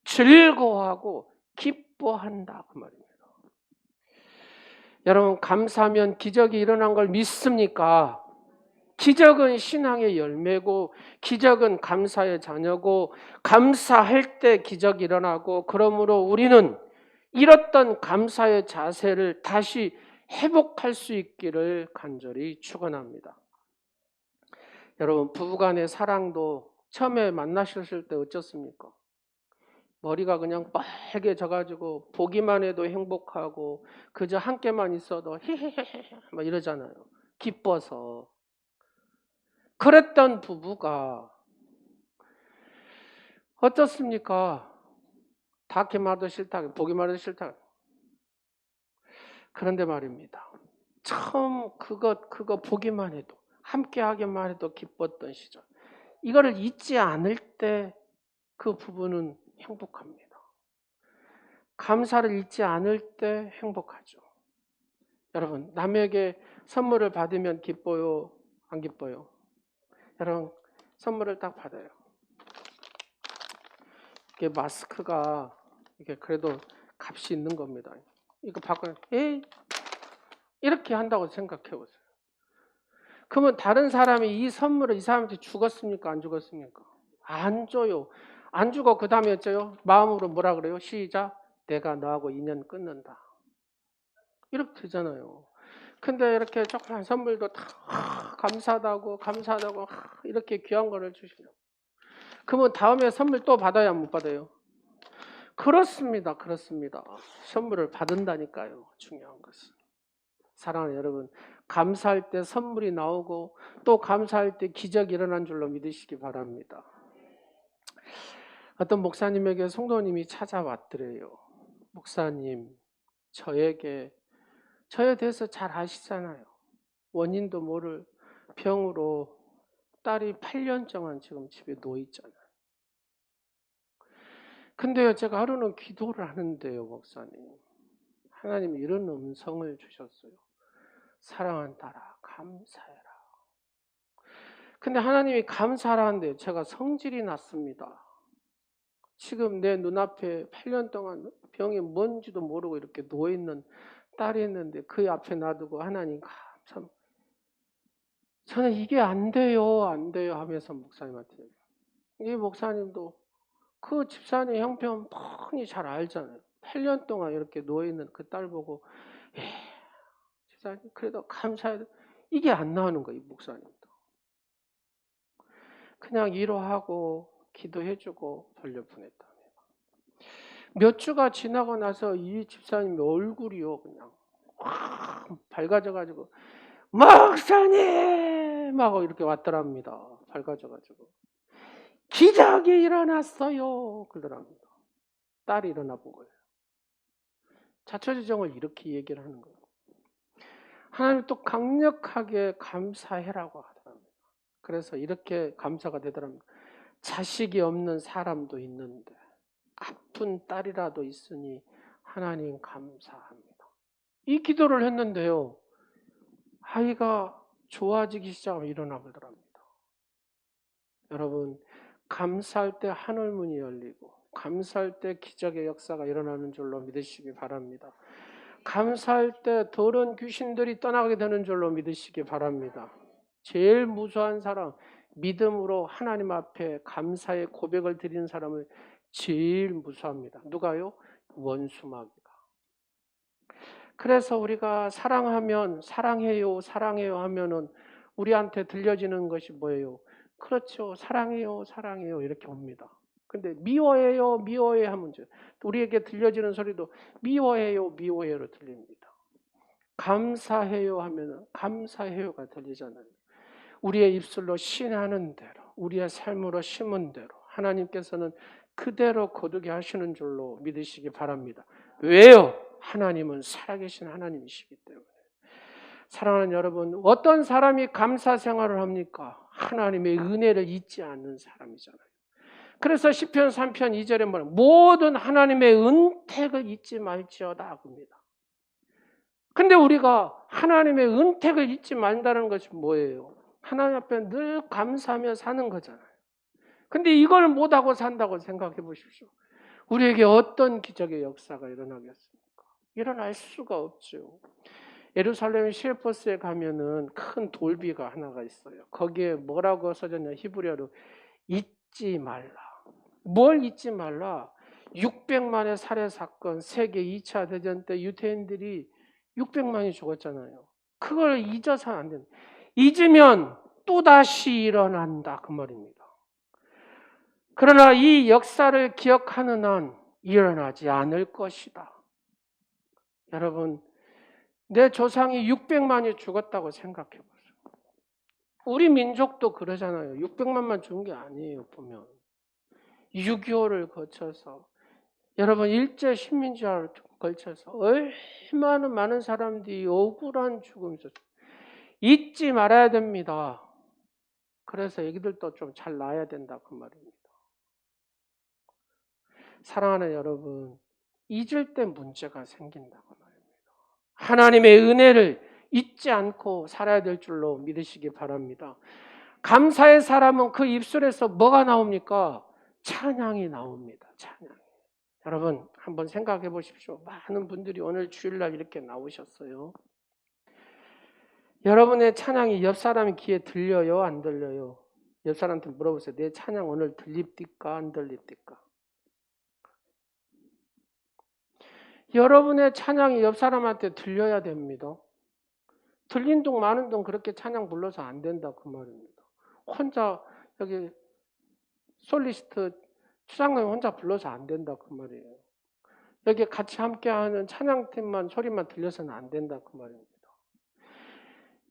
Speaker 2: 즐거워하고 기뻐한다 그 말입니다. 여러분 감사하면 기적이 일어난 걸 믿습니까? 기적은 신앙의 열매고 기적은 감사의 자녀고 감사할 때 기적이 일어나고 그러므로 우리는 잃었던 감사의 자세를 다시 회복할 수 있기를 간절히 축원합니다. 여러분 부부간의 사랑도 처음에 만나셨을 때 어쩌습니까? 머리가 그냥 빨개져가지고 보기만 해도 행복하고 그저 함께만 있어도 헤헤헤헤 막 이러잖아요. 기뻐서. 그랬던 부부가 어떻습니까? 닿기만 해도 싫다, 보기만 해도 싫다. 그런데 말입니다. 처음 그거 보기만 해도 함께하기만 해도 기뻤던 시절. 이거를 잊지 않을 때 그 부부는 행복합니다. 감사를 잊지 않을 때 행복하죠. 여러분 남에게 선물을 받으면 기뻐요? 안 기뻐요? 여러분 선물을 딱 받아요. 이게 마스크가 이게 그래도 값이 있는 겁니다. 이거 바꿔, 에이, 이렇게 한다고 생각해 보세요. 그러면 다른 사람이 이 선물을 이 사람한테 죽었습니까? 안 죽었습니까? 안 줘요. 안 주고 그 다음에 어째요? 마음으로 뭐라 그래요? 시작. 내가 너하고 인연 끊는다. 이렇게 되잖아요. 근데 이렇게 조그만 선물도 다 감사하다고 이렇게 귀한 거를 주시면 그러면 다음에 선물 또 받아야 못 받아요? 그렇습니다. 그렇습니다. 선물을 받은다니까요. 중요한 것은. 사랑하는 여러분, 감사할 때 선물이 나오고 또 감사할 때 기적이 일어난 줄로 믿으시기 바랍니다. 어떤 목사님에게 성도님이 찾아왔더래요. 목사님, 저에 대해서 잘 아시잖아요. 원인도 모를 병으로 딸이 8년 동안 지금 집에 누워 있잖아요. 근데요, 제가 하루는 기도를 하는데요, 목사님. 하나님이 이런 음성을 주셨어요. 사랑하는 딸아, 감사해라. 근데 하나님이 감사하라는데 제가 성질이 났습니다. 지금 내 눈앞에 8년 동안 병이 뭔지도 모르고 이렇게 누워있는 딸이 있는데 그 앞에 놔두고 하나님 참 저는 이게 안 돼요 하면서 목사님한테 이 목사님도 그 집사님 형편 뻔히 잘 알잖아요. 8년 동안 이렇게 누워있는 그 딸 보고 집사님 그래도 감사해요. 이게 안 나오는 거예요. 이 목사님도. 그냥 위로하고 기도해주고 돌려보냈다. 몇 주가 지나고 나서 이 집사님 얼굴이요 그냥 확 밝아져가지고 목사님 하고 이렇게 왔더랍니다. 밝아져가지고 기적이 일어났어요 그러더랍니다. 딸이 일어나 본 거예요. 자초지종을 이렇게 얘기를 하는 거예요. 하나님 또 강력하게 감사해라고 하더랍니다. 그래서 이렇게 감사가 되더랍니다. 자식이 없는 사람도 있는데 아픈 딸이라도 있으니 하나님 감사합니다. 이 기도를 했는데요. 아이가 좋아지기 시작하면 일어나 보더랍니다. 여러분, 감사할 때 하늘문이 열리고 감사할 때 기적의 역사가 일어나는 줄로 믿으시기 바랍니다. 감사할 때 더러운 귀신들이 떠나게 되는 줄로 믿으시기 바랍니다. 제일 무서운 사람, 믿음으로 하나님 앞에 감사의 고백을 드리는 사람을 제일 무서워합니다. 누가요? 원수마귀가. 그래서 우리가 사랑하면 사랑해요 하면은 우리한테 들려지는 것이 뭐예요? 그렇죠. 사랑해요 이렇게 옵니다. 근데 미워해요 하면 우리에게 들려지는 소리도 미워해요로 들립니다. 감사해요 하면은 감사해요가 들리잖아요. 우리의 입술로 신하는 대로 우리의 삶으로 심은 대로 하나님께서는 그대로 거두게 하시는 줄로 믿으시기 바랍니다. 왜요? 하나님은 살아계신 하나님이시기 때문에. 사랑하는 여러분, 어떤 사람이 감사 생활을 합니까? 하나님의 은혜를 잊지 않는 사람이잖아요. 그래서 시편 3편 2절에 뭐냐? 모든 하나님의 은택을 잊지 말지어다 합니다. 근데 우리가 하나님의 은택을 잊지 말다는 것이 뭐예요? 하나님 앞에 늘 감사하며 사는 거잖아요. 근데 이걸 못하고 산다고 생각해 보십시오. 우리에게 어떤 기적의 역사가 일어나겠습니까? 일어날 수가 없죠. 예루살렘 시외버스에 가면은 큰 돌비가 하나가 있어요. 거기에 뭐라고 써졌냐? 히브리어로 잊지 말라. 뭘 잊지 말라? 600만의 살해 사건, 세계 2차 대전 때 유태인들이 600만이 죽었잖아요. 그걸 잊어서는 안 된다. 잊으면 또다시 일어난다 그 말입니다. 그러나 이 역사를 기억하는 한 일어나지 않을 것이다. 여러분, 내 조상이 600만이 죽었다고 생각해 보세요. 우리 민족도 그러잖아요. 600만만 죽은 게 아니에요. 보면 6.25를 거쳐서 여러분 일제 식민지화를 걸쳐서 얼마나 많은 사람들이 억울한 죽음이 있었어요. 잊지 말아야 됩니다. 그래서 애기들도 좀 잘 낳아야 된다 그 말입니다. 사랑하는 여러분, 잊을 때 문제가 생긴다고 말입니다. 하나님의 은혜를 잊지 않고 살아야 될 줄로 믿으시기 바랍니다. 감사의 사람은 그 입술에서 뭐가 나옵니까? 찬양이 나옵니다. 찬양. 여러분 한번 생각해 보십시오. 많은 분들이 오늘 주일날 이렇게 나오셨어요. 여러분의 찬양이 옆 사람 귀에 들려요? 안 들려요? 옆 사람한테 물어보세요. 내 찬양 오늘 들립니까? 안 들립니까? 여러분의 찬양이 옆 사람한테 들려야 됩니다. 들린 둥 마는 둥 그렇게 찬양 불러서 안 된다 그 말입니다. 혼자 여기 솔리스트 추장님 혼자 불러서 안 된다 그 말이에요. 여기 같이 함께하는 찬양팀만 소리만 들려서는 안 된다 그 말입니다.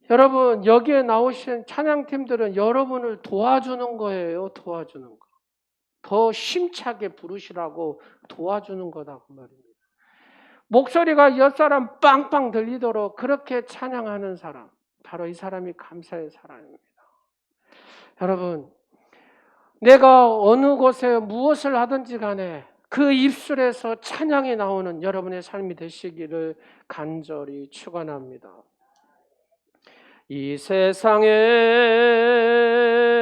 Speaker 2: 여러분 여기에 나오신 찬양팀들은 여러분을 도와주는 거예요. 도와주는 거. 더 힘차게 부르시라고 도와주는 거다 그 말입니다. 목소리가 옆사람 빵빵 들리도록 그렇게 찬양하는 사람, 바로 이 사람이 감사의 사람입니다. 여러분 내가 어느 곳에 무엇을 하든지 간에 그 입술에서 찬양이 나오는 여러분의 삶이 되시기를 간절히 축원합니다. 이 세상의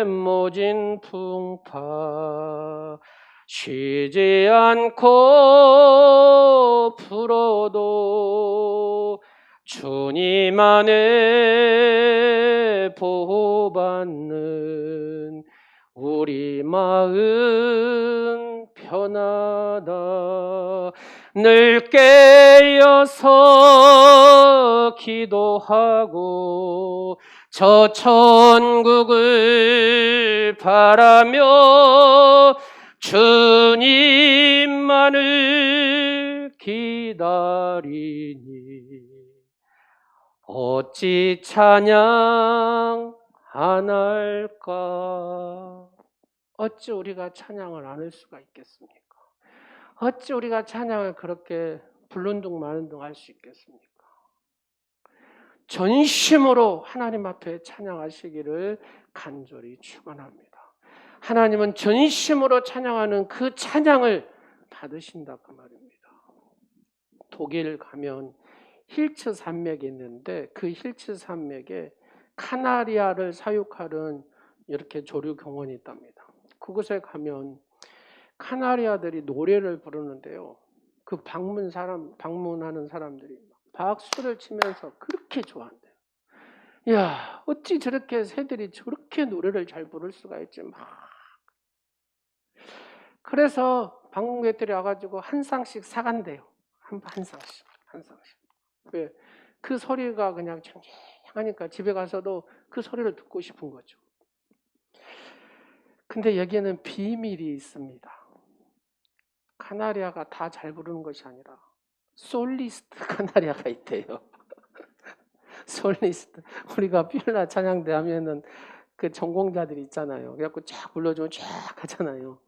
Speaker 2: 모진 풍파 쉬지 않고 불어도 주님 안에 보호받는 우리 마음 편하다. 늘 깨어서 기도하고 저 천국을 바라며 주님만을 기다리니 어찌 찬양 안 할까? 어찌 우리가 찬양을 안 할 수가 있겠습니까? 어찌 우리가 찬양을 그렇게 부른 둥 마는 둥 할 수 있겠습니까? 전심으로 하나님 앞에 찬양하시기를 간절히 축원합니다. 하나님은 전심으로 찬양하는 그 찬양을 받으신다 그 말입니다. 독일 가면 힐츠 산맥이 있는데 그 힐츠 산맥에 카나리아를 사육하는 이렇게 조류 공원이 있답니다. 그곳에 가면 카나리아들이 노래를 부르는데요. 그 방문하는 사람들이 박수를 치면서 그렇게 좋아한대요. 야, 어찌 저렇게 새들이 저렇게 노래를 잘 부를 수가 있지? 막. 그래서 방문객들이 와가지고 한 쌍씩 사간대요. 한 쌍씩. 왜? 그 소리가 그냥 쟁쟁하니까 집에 가서도 그 소리를 듣고 싶은 거죠. 근데 여기에는 비밀이 있습니다. 카나리아가 다 잘 부르는 것이 아니라 솔리스트 카나리아가 있대요. 솔리스트. 우리가 피올라 찬양대 하면은 그 전공자들이 있잖아요. 그래갖고 쫙 불러주면 쫙 하잖아요.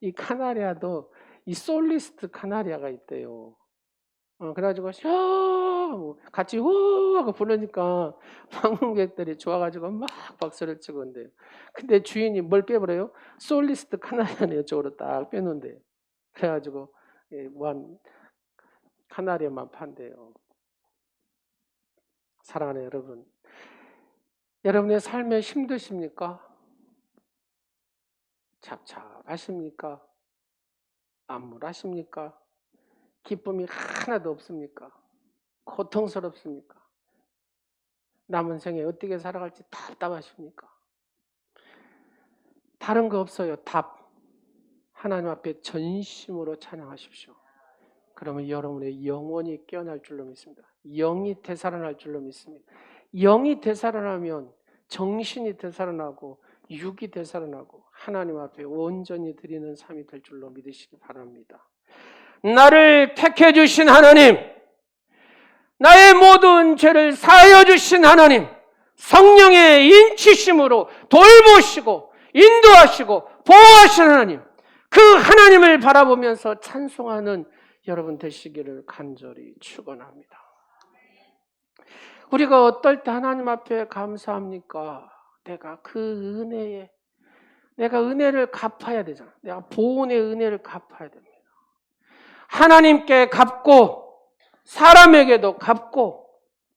Speaker 2: 이 카나리아도 이 솔리스트 카나리아가 있대요. 그래가지고 같이 후 하고 부르니까 방문객들이 좋아가지고 막 박수를 치고 온대요. 근데 주인이 뭘 빼버려요? 솔리스트 카나리아는 이쪽으로 딱 빼놓은대요. 그래가지고 무한 카나리아만 판대요. 사랑하는 여러분, 여러분의 삶에 힘드십니까? 잡잡하십니까? 암울하십니까? 기쁨이 하나도 없습니까? 고통스럽습니까? 남은 생에 어떻게 살아갈지 답답하십니까? 다른 거 없어요. 답. 하나님 앞에 전심으로 찬양하십시오. 그러면 여러분의 영혼이 깨어날 줄로 믿습니다. 영이 되살아날 줄로 믿습니다. 영이 되살아나면 정신이 되살아나고 육이 되살아나고 하나님 앞에 온전히 드리는 삶이 될 줄로 믿으시기 바랍니다. 나를 택해 주신 하나님, 나의 모든 죄를 사하여 주신 하나님, 성령의 인치심으로 돌보시고 인도하시고 보호하시는 하나님, 그 하나님을 바라보면서 찬송하는 여러분 되시기를 간절히 축원합니다. 우리가 어떨 때 하나님 앞에 감사합니까? 내가 그 은혜에 내가 은혜를 갚아야 되잖아. 내가 보온의 은혜를 갚아야 됩니다. 하나님께 갚고 사람에게도 갚고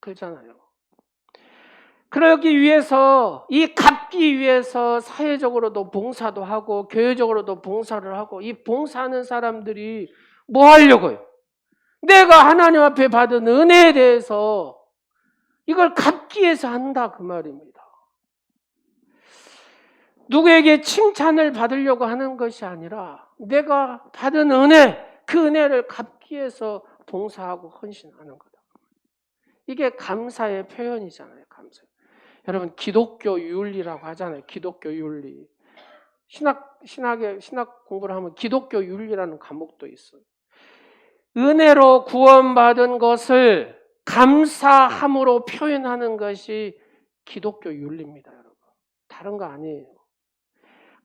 Speaker 2: 그러잖아요. 그러기 위해서 이 갚기 위해서 사회적으로도 봉사도 하고 교회적으로도 봉사를 하고 이 봉사하는 사람들이 뭐 하려고요? 내가 하나님 앞에 받은 은혜에 대해서 이걸 갚기 위해서 한다 그 말입니다. 누구에게 칭찬을 받으려고 하는 것이 아니라 내가 받은 은혜, 그 은혜를 갚기 위해서 봉사하고 헌신하는 거다. 이게 감사의 표현이잖아요. 감사. 여러분 기독교 윤리라고 하잖아요. 기독교 윤리. 신학 공부를 하면 기독교 윤리라는 과목도 있어요. 은혜로 구원받은 것을 감사함으로 표현하는 것이 기독교 윤리입니다, 여러분. 다른 거 아니에요.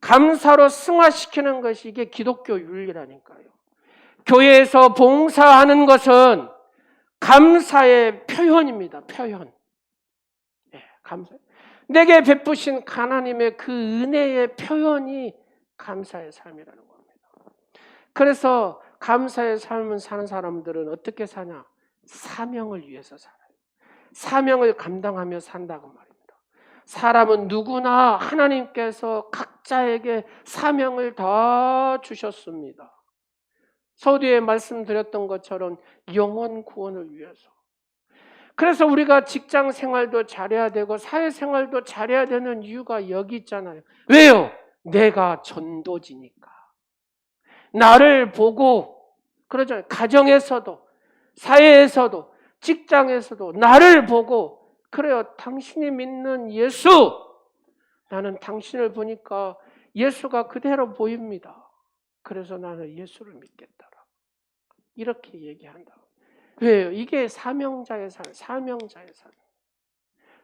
Speaker 2: 감사로 승화시키는 것이 이게 기독교 윤리라니까요. 교회에서 봉사하는 것은 감사의 표현입니다. 표현. 예, 감사. 내게 베푸신 하나님의 그 은혜의 표현이 감사의 삶이라는 겁니다. 그래서 감사의 삶을 사는 사람들은 어떻게 사냐? 사명을 위해서 살아요. 사명을 감당하며 산다고 말입니다. 사람은 누구나 하나님께서 각자에게 사명을 다 주셨습니다. 서두에 말씀드렸던 것처럼 영혼 구원을 위해서. 그래서 우리가 직장 생활도 잘해야 되고 사회생활도 잘해야 되는 이유가 여기 있잖아요. 왜요? 내가 전도지니까. 나를 보고, 그러잖아요. 가정에서도, 사회에서도, 직장에서도 나를 보고, 그래요. 당신이 믿는 예수, 나는 당신을 보니까 예수가 그대로 보입니다. 그래서 나는 예수를 믿겠더라. 이렇게 얘기한다. 왜요? 이게 사명자의 삶, 사명자의 삶.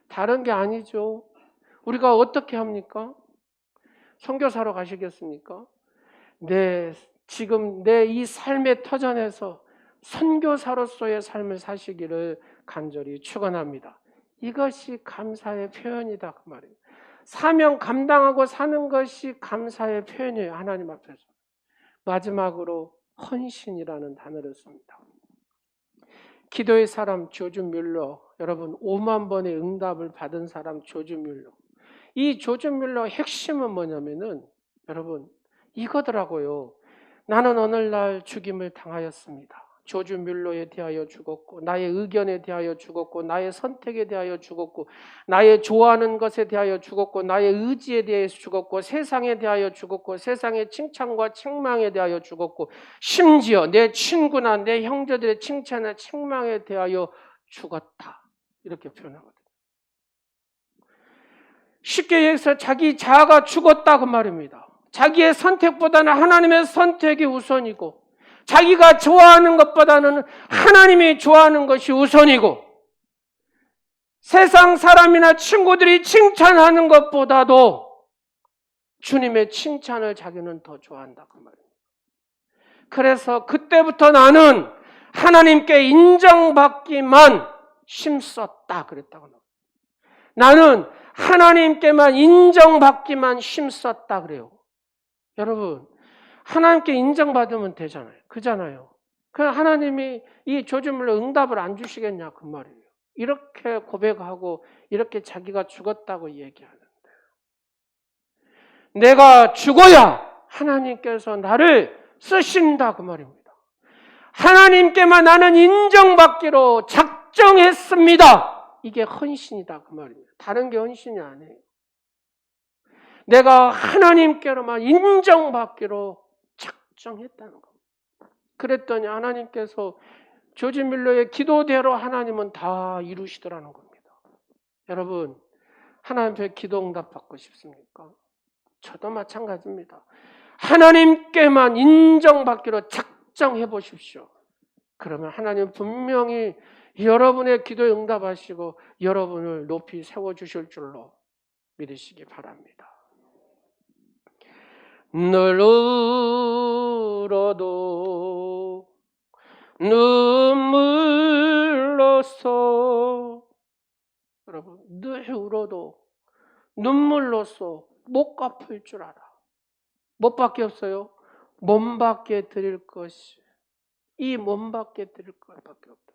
Speaker 2: 다른 게 아니죠. 우리가 어떻게 합니까? 선교사로 가시겠습니까? 지금 내 이 삶의 터전에서 선교사로서의 삶을 사시기를 간절히 축원합니다. 이것이 감사의 표현이다 그 말이에요. 사명 감당하고 사는 것이 감사의 표현이에요. 하나님 앞에서. 마지막으로 헌신이라는 단어를 씁니다. 기도의 사람 조지 뮬러, 여러분 5만 번의 응답을 받은 사람 조지 뮬러. 이 조지 뮬러의 핵심은 뭐냐면은 여러분 이거더라고요. 나는 오늘날 죽임을 당하였습니다. 조지 뮬러에 대하여 죽었고, 나의 의견에 대하여 죽었고, 나의 선택에 대하여 죽었고, 나의 좋아하는 것에 대하여 죽었고, 나의 의지에 대해서 죽었고, 세상에 대하여 죽었고, 세상의 칭찬과 책망에 대하여 죽었고, 심지어 내 친구나 내 형제들의 칭찬과 책망에 대하여 죽었다. 이렇게 표현하거든요. 쉽게 얘기해서 자기 자아가 죽었다고 말입니다. 자기의 선택보다는 하나님의 선택이 우선이고, 자기가 좋아하는 것보다는 하나님이 좋아하는 것이 우선이고, 세상 사람이나 친구들이 칭찬하는 것보다도 주님의 칭찬을 자기는 더 좋아한다 그 말입니다. 그래서 그때부터 나는 하나님께 인정받기만 힘썼다 그랬다고. 나는 하나님께만 인정받기만 힘썼다 그래요. 여러분 하나님께 인정받으면 되잖아요. 그잖아요. 그 하나님이 이 조지 뮬러 응답을 안 주시겠냐 그 말이에요. 이렇게 고백하고 이렇게 자기가 죽었다고 얘기하는데, 내가 죽어야 하나님께서 나를 쓰신다 그 말입니다. 하나님께만 나는 인정받기로 작정했습니다. 이게 헌신이다 그 말입니다. 다른 게 헌신이 아니에요. 내가 하나님께로만 인정받기로 작정했다는 겁니다. 그랬더니 하나님께서 조지 뮬러의 기도대로 하나님은 다 이루시더라는 겁니다. 여러분 하나님 앞에 기도 응답 받고 싶습니까? 저도 마찬가지입니다. 하나님께만 인정받기로 작정해 보십시오. 그러면 하나님 분명히 여러분의 기도에 응답하시고 여러분을 높이 세워주실 줄로 믿으시기 바랍니다. 늘 울어도 눈물로써, 여러분 늘 울어도 눈물로써 못 갚을 줄 알아. 뭐밖에 없어요? 몸밖에 드릴 것이, 이 몸밖에 드릴 것밖에 없다.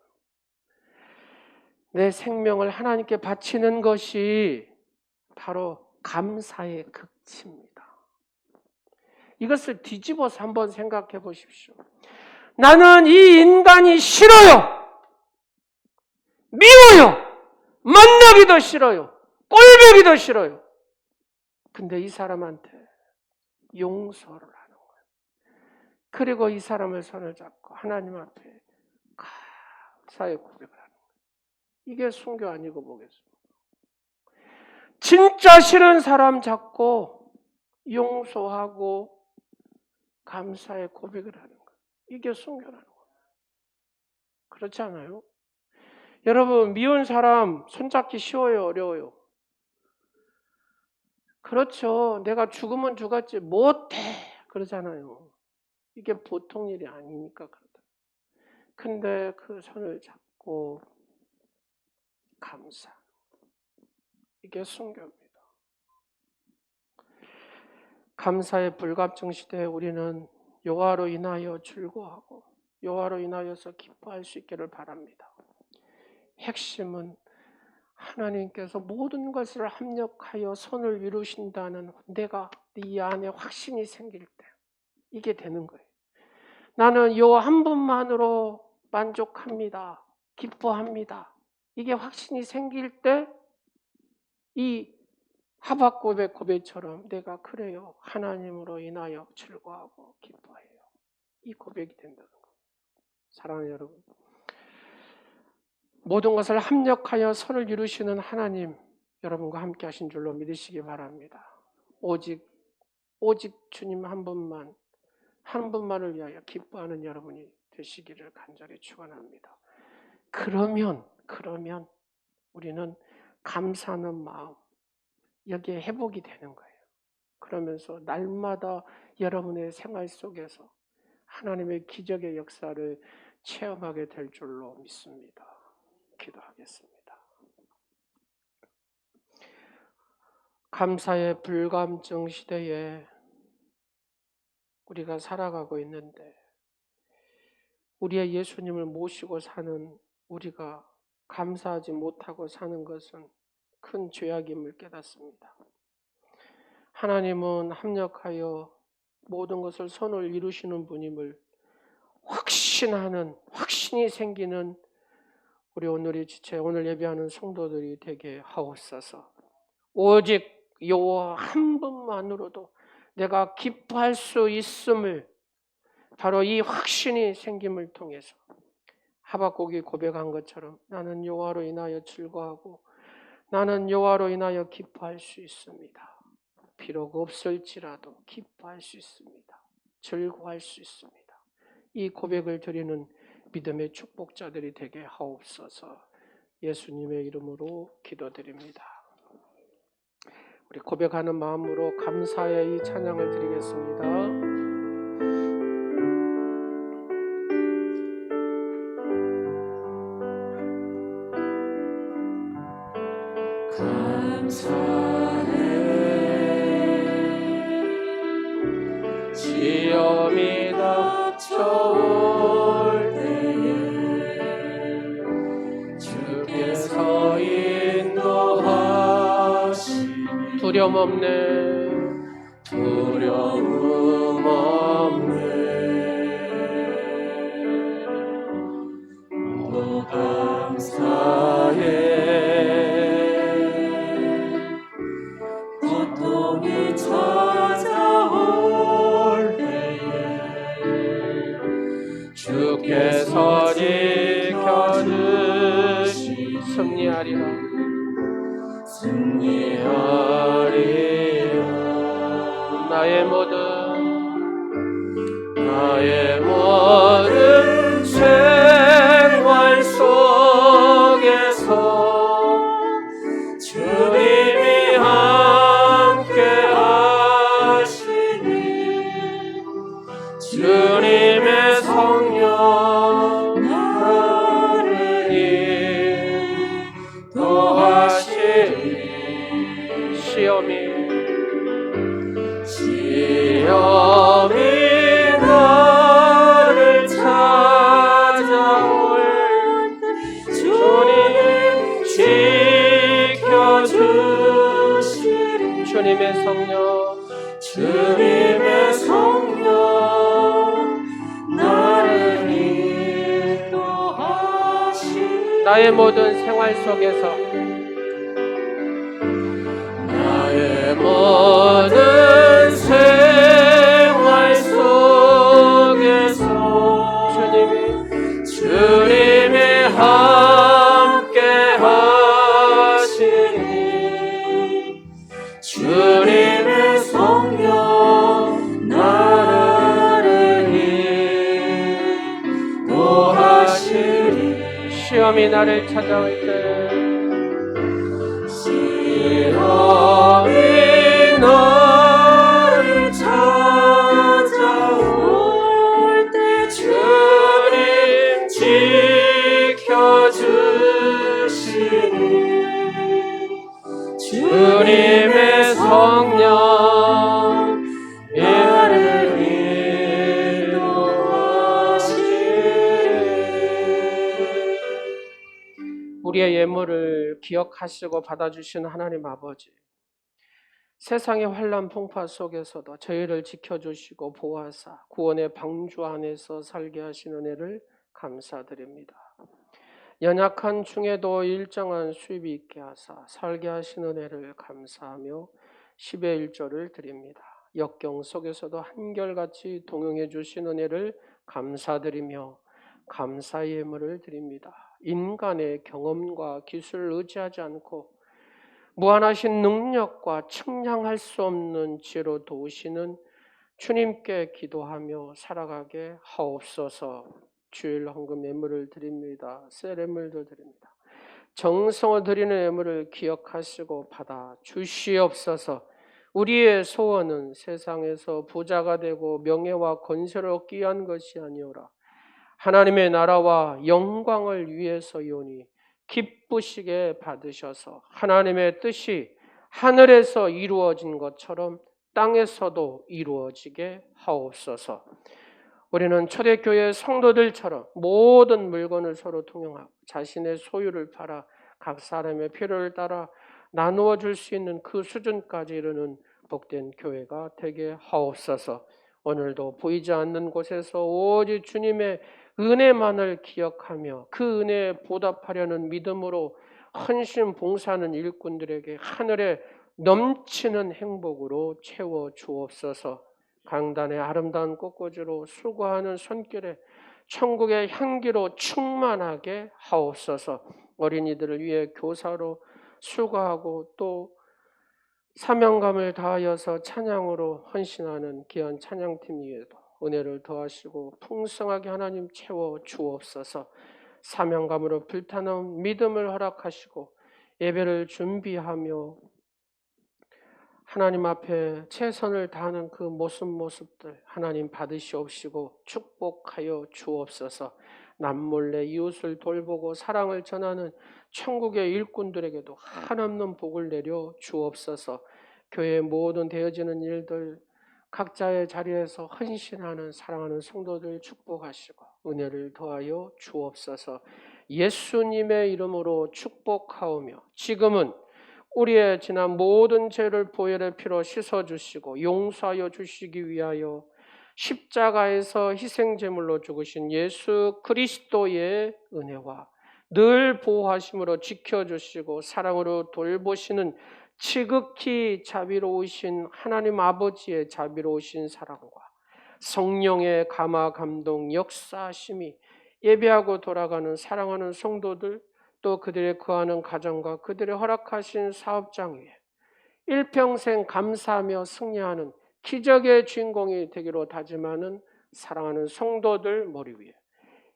Speaker 2: 내 생명을 하나님께 바치는 것이 바로 감사의 극치입니다. 이것을 뒤집어서 한번 생각해 보십시오. 나는 이 인간이 싫어요. 미워요. 만나기도 싫어요. 꼴보기도 싫어요. 근데 이 사람한테 용서를 하는 거예요. 그리고 이 사람을 손을 잡고 하나님 앞에 감사의 고백을 하는 거예요. 이게 순교 아니고 뭐겠어요? 진짜 싫은 사람 잡고 용서하고 감사의 고백을 하는 거예요. 이게 순교라는 거예요. 그렇지 않아요? 여러분, 미운 사람 손잡기 쉬워요, 어려워요? 그렇죠. 내가 죽으면 죽었지 못해 그러잖아요. 이게 보통 일이 아니니까 그러다. 근데 그 손을 잡고 감사. 이게 순교입니다. 감사의 불감증 시대에 우리는 여호와로 인하여 즐거워하고 여호와로 인하여서 기뻐할 수 있기를 바랍니다. 핵심은 하나님께서 모든 것을 합력하여 선을 이루신다는 내가 네 안에 확신이 생길 때 이게 되는 거예요. 나는 요 한 분만으로 만족합니다. 기뻐합니다. 이게 확신이 생길 때 이 하박국의 고백처럼 내가 그래요. 하나님으로 인하여 즐거워하고 기뻐해요. 이 고백이 된다는 거예요. 사랑하는 여러분, 모든 것을 합력하여 선을 이루시는 하나님 여러분과 함께 하신 줄로 믿으시기 바랍니다. 오직 주님 한 분만을 위하여 기뻐하는 여러분이 되시기를 간절히 축원합니다. 그러면 우리는 감사하는 마음 여기에 회복이 되는 거예요. 그러면서 날마다 여러분의 생활 속에서 하나님의 기적의 역사를 체험하게 될 줄로 믿습니다. 기도하겠습니다. 감사의 불감증 시대에 우리가 살아가고 있는데 우리의 예수님을 모시고 사는 우리가 감사하지 못하고 사는 것은 큰 죄악임을 깨닫습니다. 하나님은 합력하여 모든 것을 선을 이루시는 분임을 확신이 생기는 우리 오늘의 지체, 오늘 예배하는 성도들이 되게 하옵소서. 오직 여호와 한 분만으로도 내가 기뻐할 수 있음을 바로 이 확신이 생김을 통해서 하박국이 고백한 것처럼 나는 여호와로 인하여 즐거워하고 나는 여호와로 인하여 기뻐할 수 있습니다. 비록 없을지라도 기뻐할 수 있습니다. 즐거워할 수 있습니다. 이 고백을 드리는 믿음의 축복자들이 되게 하옵소서. 예수님의 이름으로 기도드립니다. 우리 고백하는 마음으로 감사의 이 찬양을 드리겠습니다. 감사해 시험이 닥쳐올 때에 주께서 인도하시니 두려움 없네 또 감사해 고통이 찾아올 때에 주께서 지켜주시 승리하리라 나의 모든 생활 속에서 주님이 함께 하시니 주님의 성령 나를 인도하시니 시험이 나를 찾아올 때 주님 지켜주시리 주님의 성령 나를 나의 모든 생활 속에서 나의 모든 생활 속에서 주님이 함께 하시니 주님의 성령 나를 인도하시리. 시험이 나를 찾아올 때 시험이 나를 찾아올 때 주님 지켜주시니 주님의 성령 나를 인도하시니. 우리의 예물을 기억하시고 받아주시는 하나님 아버지, 세상의 환난 풍파 속에서도 저희를 지켜주시고 보호하사 구원의 방주 안에서 살게 하시는 은혜를 감사드립니다. 연약한 중에도 일정한 수입이 있게 하사 살게 하시는 은혜를 감사하며 10의 1조를 드립니다. 역경 속에서도 한결같이 동행해 주신 은혜를 감사드리며 감사의 예물을 드립니다. 인간의 경험과 기술을 의지하지 않고 무한하신 능력과 측량할 수 없는 지혜로 도우시는 주님께 기도하며 살아가게 하옵소서. 주일 헌금 예물을 드립니다. 셀 예물도 드립니다. 정성을 드리는 예물을 기억하시고 받아 주시옵소서. 우리의 소원은 세상에서 부자가 되고 명예와 건설을 얻기 위한 것이 아니오라. 하나님의 나라와 영광을 위해서이오니 기쁘시게 받으셔서 하나님의 뜻이 하늘에서 이루어진 것처럼 땅에서도 이루어지게 하옵소서. 우리는 초대교회 성도들처럼 모든 물건을 서로 통용하고 자신의 소유를 팔아 각 사람의 필요를 따라 나누어 줄 수 있는 그 수준까지 이르는 복된 교회가 되게 하옵소서. 오늘도 보이지 않는 곳에서 오직 주님의 은혜만을 기억하며 그 은혜에 보답하려는 믿음으로 헌신 봉사하는 일꾼들에게 하늘에 넘치는 행복으로 채워 주옵소서. 강단의 아름다운 꽃꽂이로 수고하는 손길에 천국의 향기로 충만하게 하옵소서. 어린이들을 위해 교사로 수고하고 또 사명감을 다하여서 찬양으로 헌신하는 귀한 찬양팀 위에도 은혜를 더하시고 풍성하게 하나님 채워 주옵소서. 사명감으로 불타는 믿음을 허락하시고 예배를 준비하며 하나님 앞에 최선을 다하는 그 모습들 하나님 받으시옵시고 축복하여 주옵소서. 남몰래 이웃을 돌보고 사랑을 전하는 천국의 일꾼들에게도 한없는 복을 내려 주옵소서. 교회의 모든 되어지는 일들 각자의 자리에서 헌신하는 사랑하는 성도들 축복하시고 은혜를 더하여 주옵소서. 예수님의 이름으로 축복하오며 지금은 우리의 지난 모든 죄를 보혈의 피로 씻어주시고 용서하여 주시기 위하여 십자가에서 희생제물로 죽으신 예수 그리스도의 은혜와 늘 보호하심으로 지켜주시고 사랑으로 돌보시는 지극히 자비로우신 하나님 아버지의 자비로우신 사랑과 성령의 감화 감동 역사하심이 예배하고 돌아가는 사랑하는 성도들 또 그들의 거하는 가정과 그들의 허락하신 사업장 위에 일평생 감사하며 승리하는 기적의 주인공이 되기로 다짐하는 사랑하는 성도들 머리 위에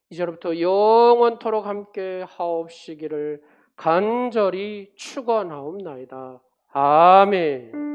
Speaker 2: 이제부터 영원토록 함께 하옵시기를 간절히 축원하옵나이다. 아멘.